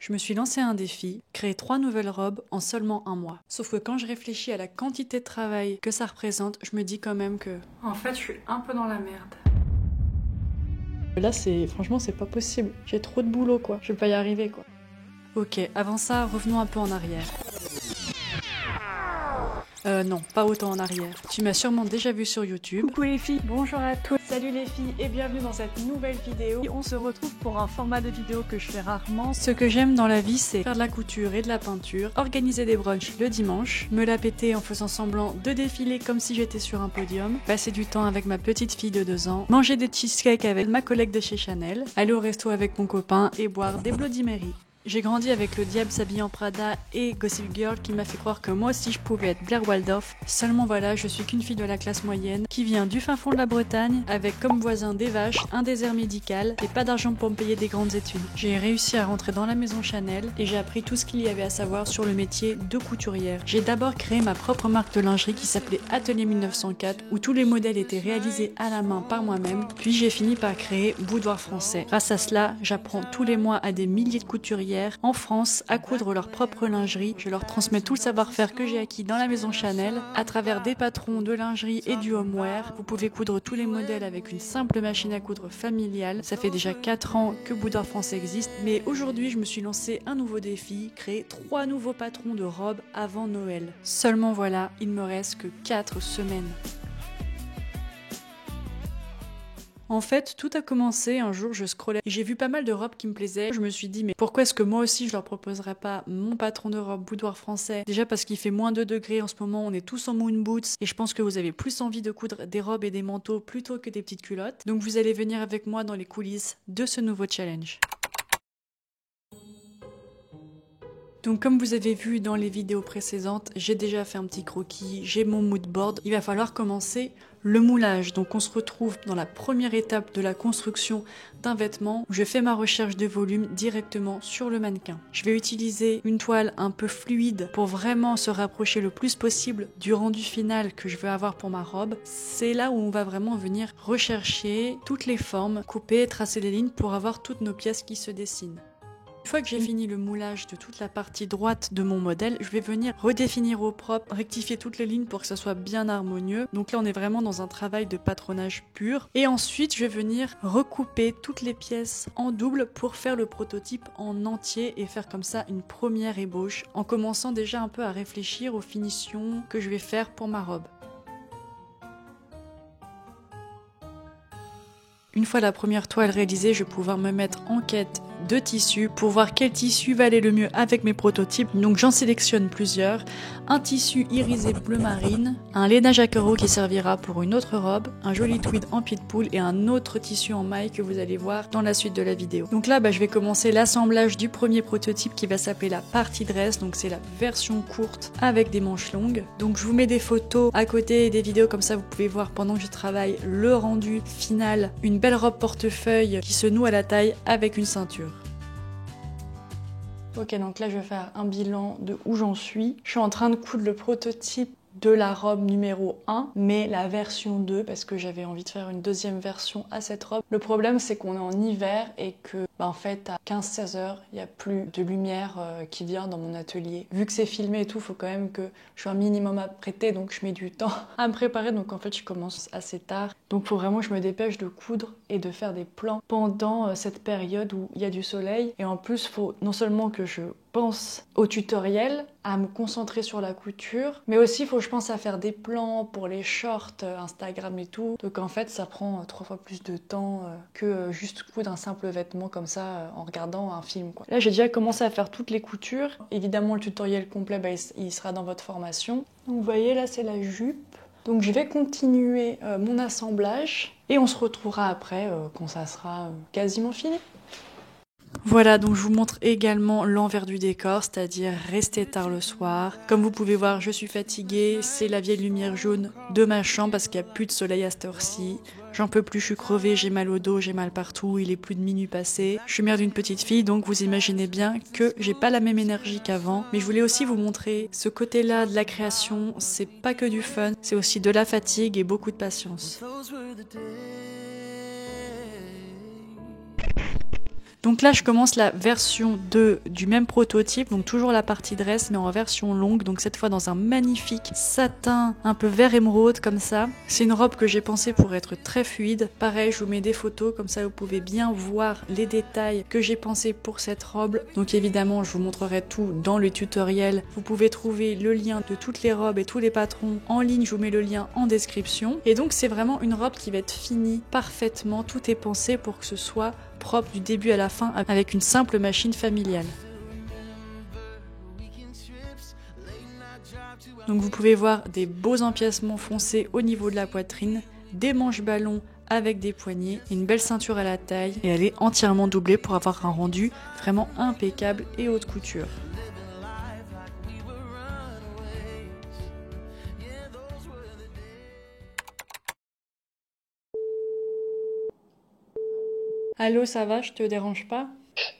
Je me suis lancé un défi, créer 3 nouvelles robes en seulement un mois. Sauf que quand je réfléchis à la quantité de travail que ça représente, je me dis quand même que... En fait, je suis un peu dans la merde. Là, franchement, c'est pas possible. J'ai trop de boulot, quoi. Je vais pas y arriver, quoi. Ok, avant ça, revenons un peu en arrière. Non, pas autant en arrière. Tu m'as sûrement déjà vu sur YouTube. Coucou les filles, bonjour à tous. Salut les filles et bienvenue dans cette nouvelle vidéo. On se retrouve pour un format de vidéo que je fais rarement. Ce que j'aime dans la vie, c'est faire de la couture et de la peinture, organiser des brunchs le dimanche, me la péter en faisant semblant de défiler comme si j'étais sur un podium, passer du temps avec ma petite fille de 2 ans, manger des cheesecakes avec ma collègue de chez Chanel, aller au resto avec mon copain et boire des Bloody Mary. J'ai grandi avec le diable s'habille en Prada et Gossip Girl qui m'a fait croire que moi aussi je pouvais être Blair Waldorf. Seulement voilà, je suis qu'une fille de la classe moyenne qui vient du fin fond de la Bretagne avec comme voisin des vaches, un désert médical et pas d'argent pour me payer des grandes études. J'ai réussi à rentrer dans la maison Chanel et j'ai appris tout ce qu'il y avait à savoir sur le métier de couturière. J'ai d'abord créé ma propre marque de lingerie qui s'appelait Atelier 1904 où tous les modèles étaient réalisés à la main par moi-même. Puis j'ai fini par créer Boudoir Français. Grâce à cela, j'apprends tous les mois à des milliers de couturières en France à coudre leur propre lingerie. Je leur transmets tout le savoir-faire que j'ai acquis dans la maison Chanel à travers des patrons de lingerie et du homeware. Vous pouvez coudre tous les modèles avec une simple machine à coudre familiale. Ça fait déjà 4 ans que Boudoir Français existe, mais aujourd'hui je me suis lancé un nouveau défi, créer 3 nouveaux patrons de robes avant Noël. Seulement voilà, il me reste que 4 semaines. En fait, tout a commencé, un jour je scrollais et j'ai vu pas mal de robes qui me plaisaient. Je me suis dit mais pourquoi est-ce que moi aussi je leur proposerais pas mon patron de robe Boudoir Français? Déjà parce qu'il fait moins 2 degrés en ce moment, on est tous en moon boots et je pense que vous avez plus envie de coudre des robes et des manteaux plutôt que des petites culottes. Donc vous allez venir avec moi dans les coulisses de ce nouveau challenge. Donc comme vous avez vu dans les vidéos précédentes, j'ai déjà fait un petit croquis, j'ai mon mood board. Il va falloir commencer le moulage. Donc on se retrouve dans la première étape de la construction d'un vêtement où je fais ma recherche de volume directement sur le mannequin. Je vais utiliser une toile un peu fluide pour vraiment se rapprocher le plus possible du rendu final que je veux avoir pour ma robe. C'est là où on va vraiment venir rechercher toutes les formes, couper, tracer les lignes pour avoir toutes nos pièces qui se dessinent. Une fois que j'ai fini le moulage de toute la partie droite de mon modèle, je vais venir redéfinir au propre, rectifier toutes les lignes pour que ça soit bien harmonieux. Donc là on est vraiment dans un travail de patronage pur. Et ensuite je vais venir recouper toutes les pièces en double pour faire le prototype en entier et faire comme ça une première ébauche en commençant déjà un peu à réfléchir aux finitions que je vais faire pour ma robe. Une fois la première toile réalisée, je vais pouvoir me mettre en quête de tissus pour voir quel tissu va aller le mieux avec mes prototypes. Donc j'en sélectionne plusieurs. Un tissu irisé bleu marine, un lainage à carreaux qui servira pour une autre robe, un joli tweed en pied de poule et un autre tissu en maille que vous allez voir dans la suite de la vidéo. Donc là, je vais commencer l'assemblage du premier prototype qui va s'appeler la partie dress. Donc c'est la version courte avec des manches longues. Donc je vous mets des photos à côté et des vidéos comme ça vous pouvez voir pendant que je travaille le rendu final. Une belle robe portefeuille qui se noue à la taille avec une ceinture. Ok, donc là je vais faire un bilan de où j'en suis. Je suis en train de coudre le prototype de la robe numéro 1, mais la version 2 parce que j'avais envie de faire une deuxième version à cette robe. Le problème c'est qu'on est en hiver et que en fait à 15-16 heures, il n'y a plus de lumière qui vient dans mon atelier. Vu que c'est filmé et tout, il faut quand même que je sois un minimum apprêtée, donc je mets du temps à me préparer. Donc en fait je commence assez tard. Donc il faut vraiment que je me dépêche de coudre et de faire des plans pendant cette période où il y a du soleil. Et en plus, il faut non seulement que je pense au tutoriel, à me concentrer sur la couture, mais aussi il faut que je pense à faire des plans pour les shorts Instagram et tout. Donc en fait ça prend 3 fois plus de temps que juste coudre un simple vêtement comme ça en regardant un film, quoi. Là j'ai déjà commencé à faire toutes les coutures. Évidemment le tutoriel complet il sera dans votre formation. Donc vous voyez là c'est la jupe. Donc je vais continuer mon assemblage et on se retrouvera après quand ça sera quasiment fini. Voilà, donc je vous montre également l'envers du décor, c'est-à-dire rester tard le soir. Comme vous pouvez voir, je suis fatiguée, c'est la vieille lumière jaune de ma chambre parce qu'il n'y a plus de soleil à cette heure-ci. J'en peux plus, je suis crevée, j'ai mal au dos, j'ai mal partout, il est plus de minuit passé. Je suis mère d'une petite fille, donc vous imaginez bien que j'ai pas la même énergie qu'avant. Mais je voulais aussi vous montrer ce côté-là de la création, c'est pas que du fun, c'est aussi de la fatigue et beaucoup de patience. Donc là je commence la version 2 du même prototype, donc toujours la partie dress mais en version longue, donc cette fois dans un magnifique satin un peu vert émeraude comme ça. C'est une robe que j'ai pensée pour être très fluide. Pareil, je vous mets des photos comme ça vous pouvez bien voir les détails que j'ai pensé pour cette robe. Donc évidemment je vous montrerai tout dans le tutoriel. Vous pouvez trouver le lien de toutes les robes et tous les patrons en ligne, je vous mets le lien en description. Et donc c'est vraiment une robe qui va être finie parfaitement, tout est pensé pour que ce soit propre du début à la fin avec une simple machine familiale. Donc vous pouvez voir des beaux empiècements foncés au niveau de la poitrine, des manches ballons avec des poignets, une belle ceinture à la taille et elle est entièrement doublée pour avoir un rendu vraiment impeccable et haute couture. Allô, ça va, je te dérange pas?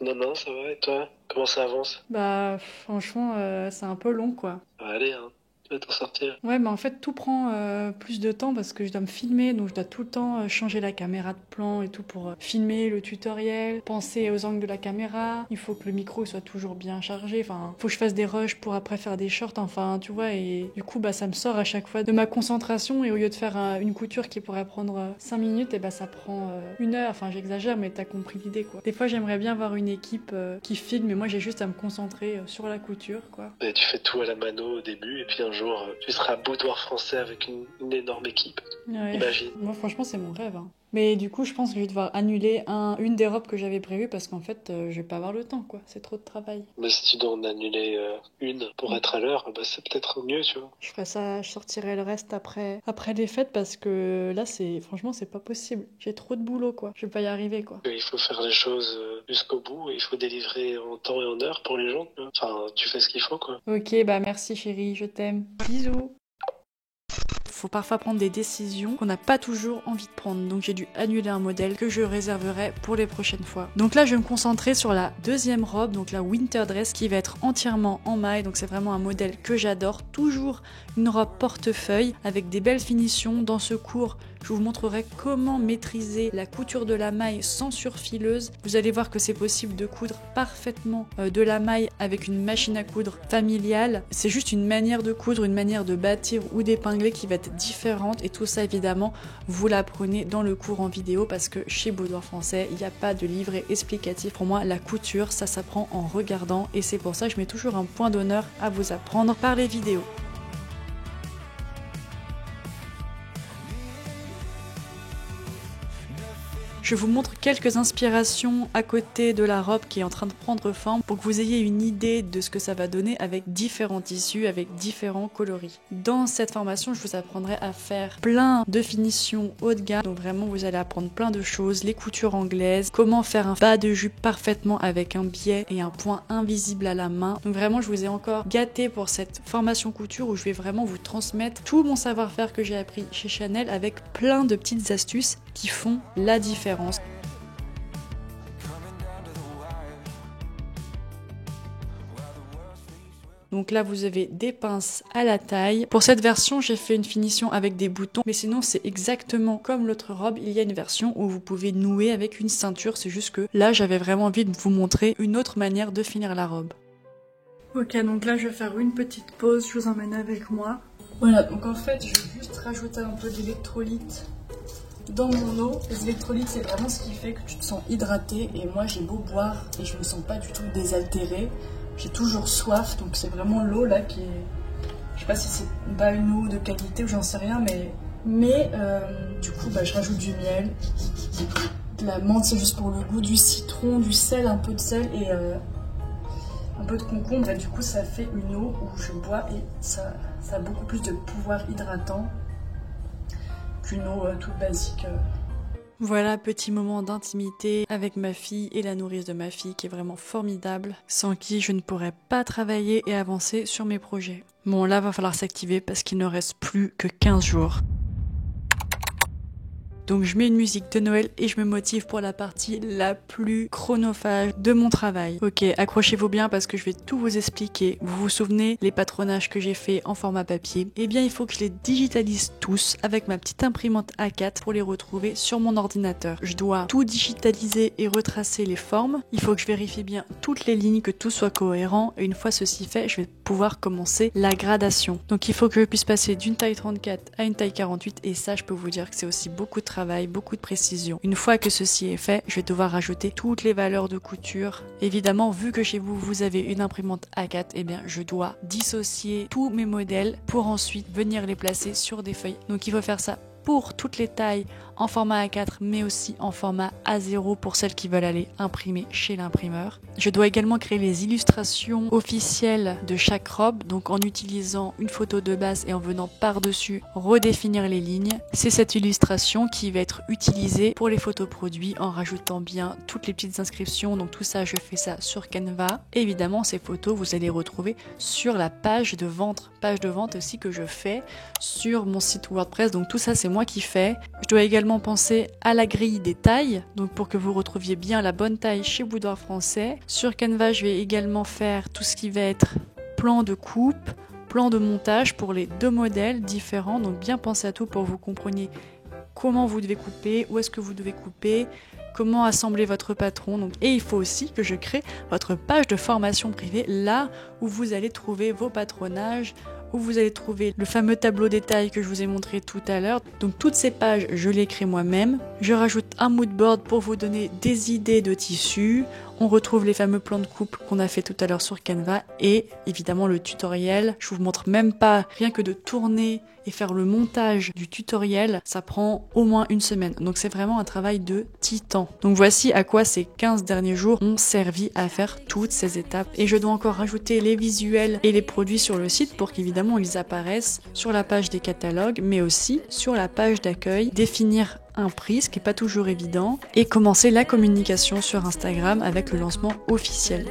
Non, ça va, et toi? Comment ça avance? Bah franchement c'est un peu long quoi. Allez, hein, tu vas t'en sortir. Ouais, mais en fait, tout prend plus de temps parce que je dois me filmer, donc je dois tout le temps changer la caméra de plan et tout pour filmer le tutoriel, penser aux angles de la caméra. Il faut que le micro soit toujours bien chargé. Enfin, faut que je fasse des rushs pour après faire des shorts. Enfin, tu vois, et du coup, bah, ça me sort à chaque fois de ma concentration et au lieu de faire une couture qui pourrait prendre 5 minutes, et bah, ça prend 1 heure. Enfin, j'exagère, mais t'as compris l'idée, quoi. Des fois, j'aimerais bien avoir une équipe qui filme, mais moi, j'ai juste à me concentrer sur la couture, quoi. Et tu fais tout à la mano au début, et puis un jour, tu seras boudoir français avec une énorme équipe. Ouais. Imagine. Moi, franchement, c'est mon rêve, hein. Mais du coup, je pense que je vais devoir annuler une des robes que j'avais prévues parce qu'en fait, je vais pas avoir le temps, quoi. C'est trop de travail. Mais si tu dois en annuler une pour être à l'heure, bah, c'est peut-être mieux, tu vois. Je ferai ça, je sortirai le reste après les fêtes parce que là, franchement, c'est pas possible. J'ai trop de boulot, quoi. Je vais pas y arriver, quoi. Il faut faire les choses jusqu'au bout, et il faut délivrer en temps et en heure pour les gens, tu vois. Enfin, tu fais ce qu'il faut, quoi. Ok, bah merci chérie, je t'aime. Bisous. Faut parfois prendre des décisions qu'on n'a pas toujours envie de prendre. Donc j'ai dû annuler un modèle que je réserverai pour les prochaines fois. Donc là je vais me concentrer sur la deuxième robe, donc la winter dress qui va être entièrement en maille. Donc c'est vraiment un modèle que j'adore. Toujours une robe portefeuille avec des belles finitions. Dans ce cours, je vous montrerai comment maîtriser la couture de la maille sans surfileuse. Vous allez voir que c'est possible de coudre parfaitement de la maille avec une machine à coudre familiale. C'est juste une manière de coudre, une manière de bâtir ou d'épingler qui va être différente et tout ça évidemment vous l'apprenez dans le cours en vidéo parce que chez Boudoir Français il n'y a pas de livret explicatif. Pour moi la couture ça s'apprend en regardant et c'est pour ça que je mets toujours un point d'honneur à vous apprendre par les vidéos. Je vous montre quelques inspirations à côté de la robe qui est en train de prendre forme pour que vous ayez une idée de ce que ça va donner avec différents tissus, avec différents coloris. Dans cette formation, je vous apprendrai à faire plein de finitions haut de gamme. Donc vraiment, vous allez apprendre plein de choses, les coutures anglaises, comment faire un bas de jupe parfaitement avec un biais et un point invisible à la main. Donc vraiment, je vous ai encore gâté pour cette formation couture où je vais vraiment vous transmettre tout mon savoir-faire que j'ai appris chez Chanel avec plein de petites astuces qui font la différence. Donc là vous avez des pinces à la taille. Pour cette version j'ai fait une finition avec des boutons, mais sinon c'est exactement comme l'autre robe. Il y a une version où vous pouvez nouer avec une ceinture, c'est juste que là j'avais vraiment envie de vous montrer une autre manière de finir la robe. Ok, donc là je vais faire une petite pause, je vous emmène avec moi. Voilà, donc en fait je vais juste rajouter un peu d'électrolyte dans mon eau. Les électrolytes c'est vraiment ce qui fait que tu te sens hydraté et moi j'ai beau boire et je me sens pas du tout désaltérée. J'ai toujours soif, donc c'est vraiment l'eau là qui est... Je sais pas si c'est pas une eau de qualité ou j'en sais rien, mais du coup bah, je rajoute du miel, de la menthe c'est juste pour le goût, du citron, du sel, un peu de sel et un peu de concombre. Et du coup ça fait une eau où je bois et ça a beaucoup plus de pouvoir hydratant qu'une eau toute basique. Voilà, petit moment d'intimité avec ma fille et la nourrice de ma fille qui est vraiment formidable, sans qui je ne pourrais pas travailler et avancer sur mes projets. Bon, là va falloir s'activer parce qu'il ne reste plus que 15 jours. Donc je mets une musique de Noël et je me motive pour la partie la plus chronophage de mon travail. Ok, accrochez-vous bien parce que je vais tout vous expliquer. Vous vous souvenez les patronages que j'ai fait en format papier? Eh bien il faut que je les digitalise tous avec ma petite imprimante A4 pour les retrouver sur mon ordinateur. Je dois tout digitaliser et retracer les formes. Il faut que je vérifie bien toutes les lignes, que tout soit cohérent et une fois ceci fait, je vais pouvoir commencer la gradation. Donc il faut que je puisse passer d'une taille 34 à une taille 48 et ça je peux vous dire que c'est aussi beaucoup de travail, beaucoup de précision. Une fois que ceci est fait, je vais devoir rajouter toutes les valeurs de couture. Évidemment, vu que chez vous, vous avez une imprimante A4, eh bien je dois dissocier tous mes modèles pour ensuite venir les placer sur des feuilles. Donc il faut faire ça pour toutes les tailles en format A4 mais aussi en format A0 pour celles qui veulent aller imprimer chez l'imprimeur. Je dois également créer les illustrations officielles de chaque robe, donc en utilisant une photo de base et en venant par-dessus redéfinir les lignes. C'est cette illustration qui va être utilisée pour les photos produits en rajoutant bien toutes les petites inscriptions. Donc tout ça, je fais ça sur Canva. Et évidemment, ces photos, vous allez les retrouver sur la page de vente aussi que je fais sur mon site WordPress. Donc tout ça, c'est moi qui fais. Je dois également penser à la grille des tailles, donc pour que vous retrouviez bien la bonne taille chez Boudoir Français. Sur Canva, je vais également faire tout ce qui va être plan de coupe, plan de montage pour les deux modèles différents. Donc bien penser à tout pour que vous compreniez comment vous devez couper, où est-ce que vous devez couper, comment assembler votre patron. Donc, et il faut aussi que je crée votre page de formation privée, là où vous allez trouver vos patronages, où vous allez trouver le fameux tableau des tailles que je vous ai montré tout à l'heure. Donc toutes ces pages, je les crée moi-même. Je rajoute un mood board pour vous donner des idées de tissus. On retrouve les fameux plans de coupe qu'on a fait tout à l'heure sur Canva et évidemment le tutoriel. Je vous montre même pas, rien que de tourner et faire le montage du tutoriel, ça prend au moins une semaine. Donc c'est vraiment un travail de titan. Donc voici à quoi ces 15 derniers jours ont servi à faire toutes ces étapes. Et je dois encore rajouter les visuels et les produits sur le site pour qu'évidemment ils apparaissent sur la page des catalogues, mais aussi sur la page d'accueil, définir un prix, ce qui n'est pas toujours évident, et commencer la communication sur Instagram avec le lancement officiel.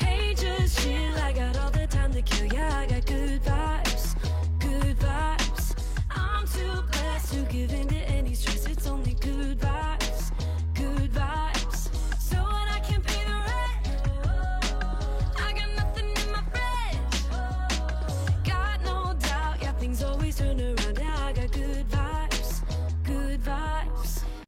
Hey, just chill, I got all the time to kill, yeah, I got good vibes,